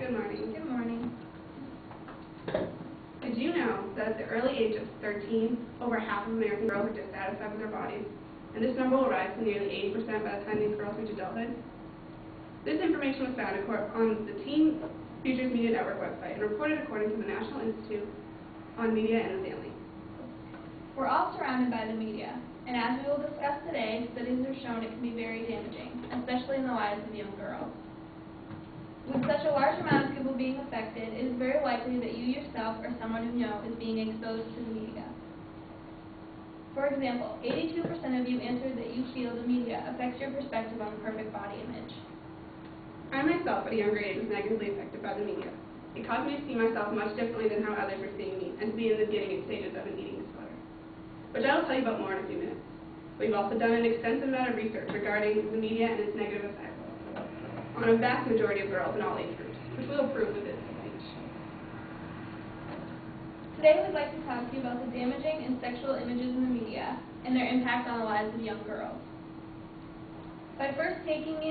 Good morning. Good morning. Did you know that at the early age of 13, over half of American girls are dissatisfied with their bodies, and this number will rise to nearly 80% by the time these girls reach adulthood? This information was found on the Teen Futures Media Network website and reported according to the National Institute on Media and the Family. We're all surrounded by the media, and as we will discuss today, studies have shown it can be very damaging, especially in the lives of young girls. With such a large amount of people being affected, it is very likely that you yourself or someone you know is being exposed to the media. For example, 82% of you answered that you feel the media affects your perspective on the perfect body image. I myself, at a younger age, was negatively affected by the media. It caused me to see myself much differently than how others were seeing me, and to be in the beginning stages of an eating disorder, which I will tell you about more in a few minutes. We've also done an extensive amount of research regarding the media and its negative effects on a vast majority of girls in all age groups, which we will prove with this speech. Today we'd like to talk to you about the damaging and sexual images in the media and their impact on the lives of young girls. By first talking to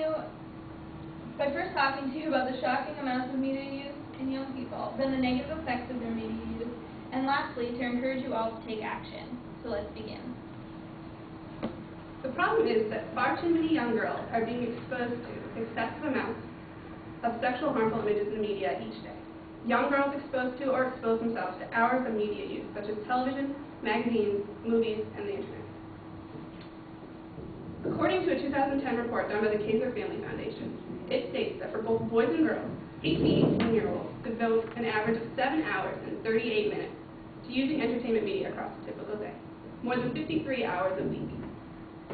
you about the shocking amounts of media use in young people, then the negative effects of their media use, and lastly, to encourage you all to take action. So let's begin. The problem is that far too many young girls are being exposed to excessive amounts of sexual harmful images in the media each day. Young girls exposed to or expose themselves to hours of media use, such as television, magazines, movies, and the internet. According to a 2010 report done by the Kaiser Family Foundation, it states that for both boys and girls, 18 and 18-year-olds devote an average of 7 hours and 38 minutes to using entertainment media across a typical day, more than 53 hours a week.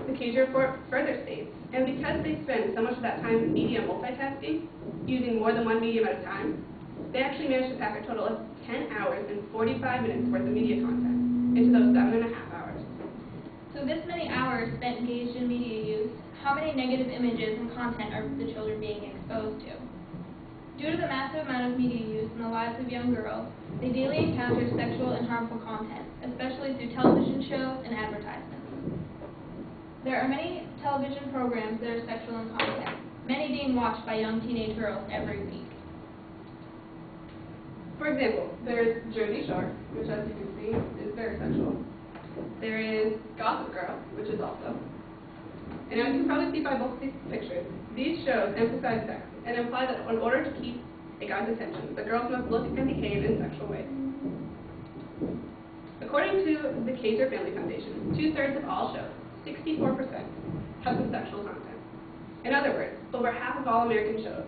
The Kaiser report further states, and because they spend so much of that time media multitasking, using more than one medium at a time, they actually manage to pack a total of 10 hours and 45 minutes worth of media content into those 7.5 hours. So this many hours spent engaged in media use, how many negative images and content are the children being exposed to? Due to the massive amount of media use in the lives of young girls, they daily encounter sexual and harmful content, especially through television shows and advertisements. There are many television programs that are sexual in content, many being watched by young teenage girls every week. For example, there's Jersey Shore, which as you can see is very sexual. There is Gossip Girl, which is also. And as you can probably see by both these pictures, these shows emphasize sex and imply that in order to keep a guy's attention, the girls must look and behave in sexual ways. According to the Kaiser Family Foundation, 2/3 of all shows, 64%, have some sexual content. In other words, over half of all American shows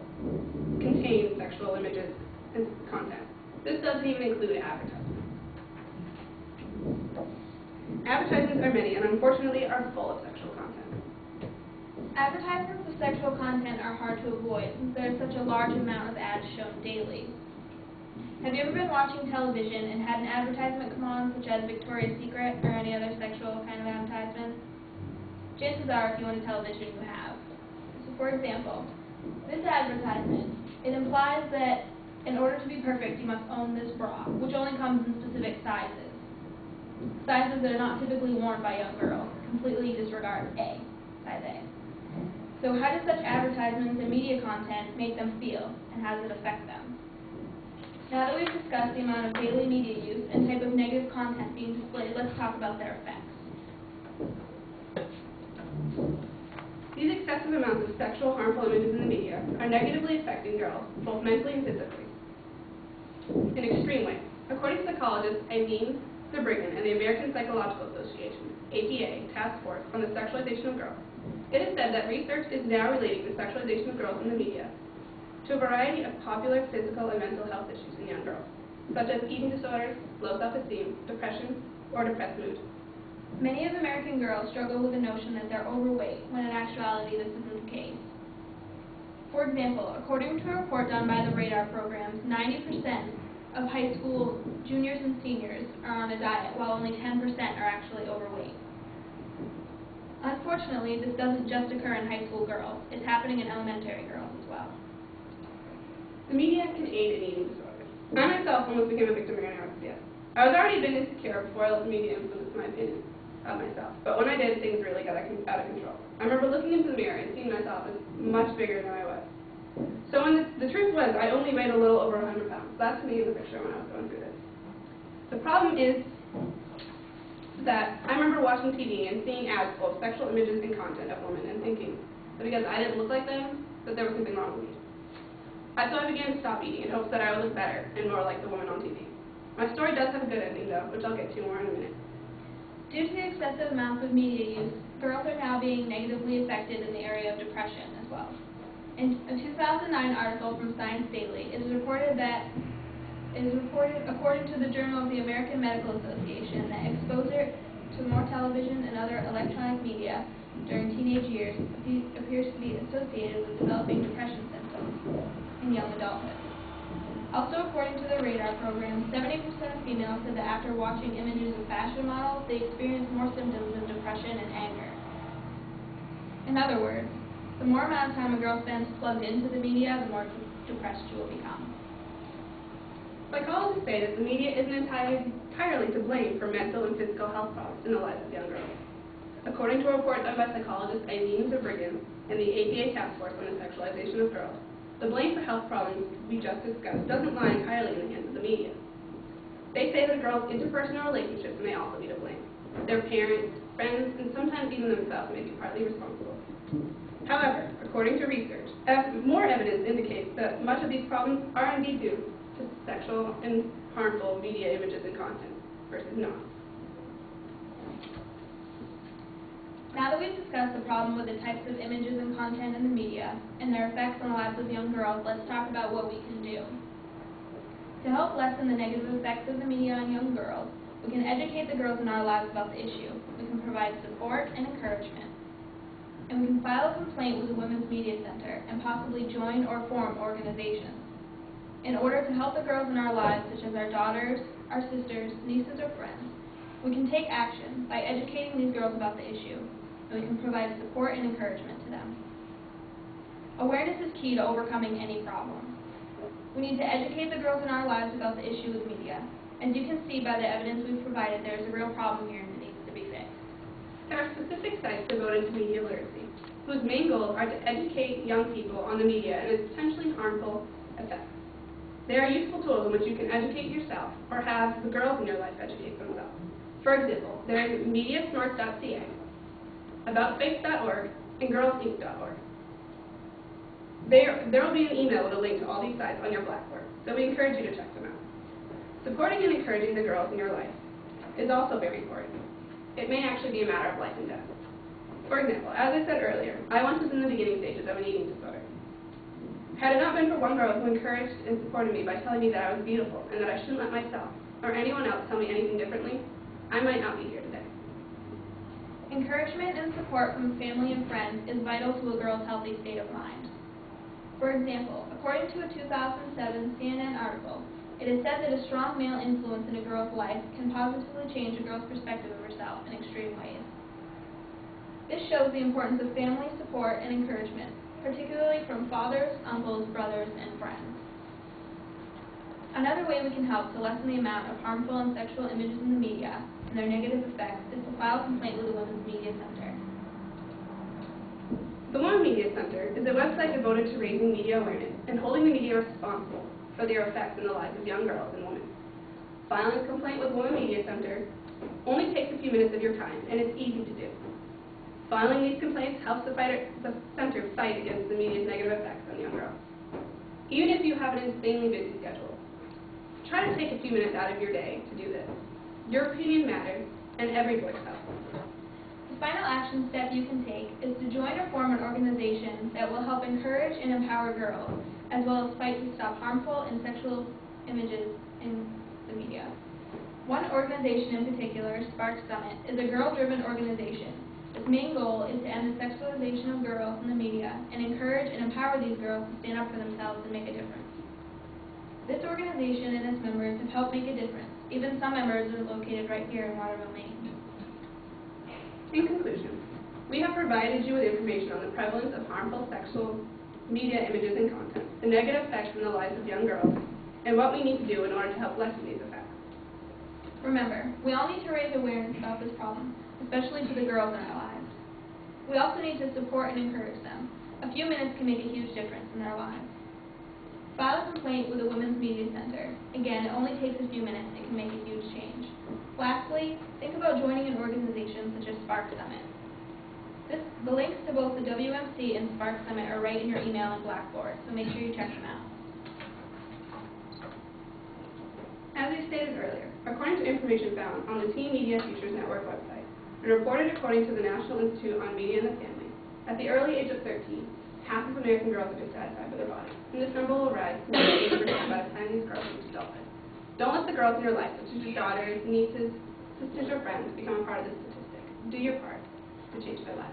contain sexual images and content. This doesn't even include advertisements. Advertisements are many and unfortunately are full of sexual content. Advertisements of sexual content are hard to avoid since there is such a large amount of ads shown daily. Have you ever been watching television and had an advertisement come on, such as Victoria's Secret or any other sexual kind of advertisement? Chances are, if you own a television, you have. So for example, this advertisement, it implies that in order to be perfect, you must own this bra, which only comes in specific sizes. Sizes that are not typically worn by young girls, completely disregard A, size A. So how does such advertisements and media content make them feel, and how does it affect them? Now that we've discussed the amount of daily media use and type of negative content being displayed, let's talk about their effects. These excessive amounts of sexual harmful images in the media are negatively affecting girls, both mentally and physically, in extreme ways. According to psychologists Eileen Zabriggan and the American Psychological Association, APA, Task Force on the Sexualization of Girls, it is said that research is now relating the sexualization of girls in the media to a variety of popular physical and mental health issues in young girls, such as eating disorders, low self-esteem, depression, or depressed mood. Many of American girls struggle with the notion that they're overweight, when in actuality this isn't the case. For example, according to a report done by the Radar programs, 90% of high school juniors and seniors are on a diet, while only 10% are actually overweight. Unfortunately, this doesn't just occur in high school girls. It's happening in elementary girls as well. The media can aid in eating disorders. I myself almost became a victim of anorexia. I was already a bit insecure before I let the media influence my opinion of myself, but when I did, things really got out of control. I remember looking into the mirror and seeing myself as much bigger than I was. So the truth was, I only weighed a little over 100 pounds. That's me in the picture when I was going through this. The problem is that I remember watching TV and seeing ads full of sexual images and content of women and thinking that because I didn't look like them, that there was something wrong with me. So I began to stop eating in hopes that I would look better and more like the woman on TV. My story does have a good ending, though, which I'll get to more in a minute. Due to the excessive amounts of media use, girls are now being negatively affected in the area of depression as well. In a 2009 article from Science Daily, it is reported, according to the Journal of the American Medical Association, that exposure to more television and other electronic media during teenage years appears to be associated with developing depression symptoms in young adulthood. Also, according to the RADAR program, 70% of females said that after watching images of fashion models, they experienced more symptoms of depression and anger. In other words, the more amount of time a girl spends plugged into the media, the more depressed she will become. Psychologists say that the media isn't entirely to blame for mental and physical health problems in the lives of young girls. According to a report done by psychologist Eileen Zabrigan and the APA Task Force on the Sexualization of Girls, the blame for health problems we just discussed doesn't lie entirely in the hands of the media. They say that girls' interpersonal relationships may also be to blame. Their parents, friends, and sometimes even themselves may be partly responsible. However, according to research, more evidence indicates that much of these problems are indeed due to sexual and harmful media images and content versus not. Now that we've discussed the problem with the types of images and content in the media and their effects on the lives of young girls, let's talk about what we can do. To help lessen the negative effects of the media on young girls, we can educate the girls in our lives about the issue. We can provide support and encouragement. And we can file a complaint with the Women's Media Center and possibly join or form organizations. In order to help the girls in our lives, such as our daughters, our sisters, nieces, or friends, we can take action by educating these girls about the issue, and we can provide support and encouragement to them. Awareness is key to overcoming any problem. We need to educate the girls in our lives about the issue with media. As you can see by the evidence we've provided, there is a real problem here and it needs to be fixed. There are specific sites devoted to media literacy, whose main goals are to educate young people on the media and its potentially harmful effects. They are useful tools in which you can educate yourself or have the girls in your life educate themselves. For example, there is mediasmart.ca, aboutface.org, and girlsinc.org. There will be an email with a link to all these sites on your blackboard, so we encourage you to check them out. Supporting and encouraging the girls in your life is also very important. It may actually be a matter of life and death. For example, as I said earlier, I once was in the beginning stages of an eating disorder. Had it not been for one girl who encouraged and supported me by telling me that I was beautiful and that I shouldn't let myself or anyone else tell me anything differently, I might not be here today. Encouragement and support from family and friends is vital to a girl's healthy state of mind. For example, according to a 2007 CNN article, it is said that a strong male influence in a girl's life can positively change a girl's perspective of herself in extreme ways. This shows the importance of family support and encouragement, particularly from fathers, uncles, brothers, and friends. Another way we can help to lessen the amount of harmful and sexual images in the media and their negative effects is to file a complaint with the Women's Media Center. The Women's Media Center is a website devoted to raising media awareness and holding the media responsible for their effects in the lives of young girls and women. Filing a complaint with the Women's Media Center only takes a few minutes of your time, and it's easy to do. Filing these complaints helps the center fight against the media's negative effects on young girls. Even if you have an insanely busy schedule, try to take a few minutes out of your day to do this. Your opinion matters, and every voice helps. The final action step you can take is to join or form an organization that will help encourage and empower girls, as well as fight to stop harmful and sexual images in the media. One organization in particular, Spark Summit, is a girl-driven organization. Its main goal is to end the sexualization of girls in the media and encourage and empower these girls to stand up for themselves and make a difference. This organization and its members have helped make a difference. Even some members are located right here in Waterville, Maine. In conclusion, we have provided you with information on the prevalence of harmful sexual media images and content, the negative effects in the lives of young girls, and what we need to do in order to help lessen these effects. Remember, we all need to raise awareness about this problem, especially to the girls in our lives. We also need to support and encourage them. A few minutes can make a huge difference in their lives. File a complaint with the Women's Media Center. Again, it only takes a few minutes and can make a huge change. Lastly, think about joining an organization such as Spark Summit. The links to both the WMC and Spark Summit are right in your email and Blackboard, so make sure you check them out. As we stated earlier, according to information found on the Teen Media Futures Network website, and reported according to the National Institute on Media and the Family, at the early age of 13, half of American girls are dissatisfied with their bodies, and this number will rise to 80% by the time these girls reach adulthood. Don't let the girls in your life, such as your daughters, nieces, sisters, or friends, become a part of this statistic. Do your part to change their lives.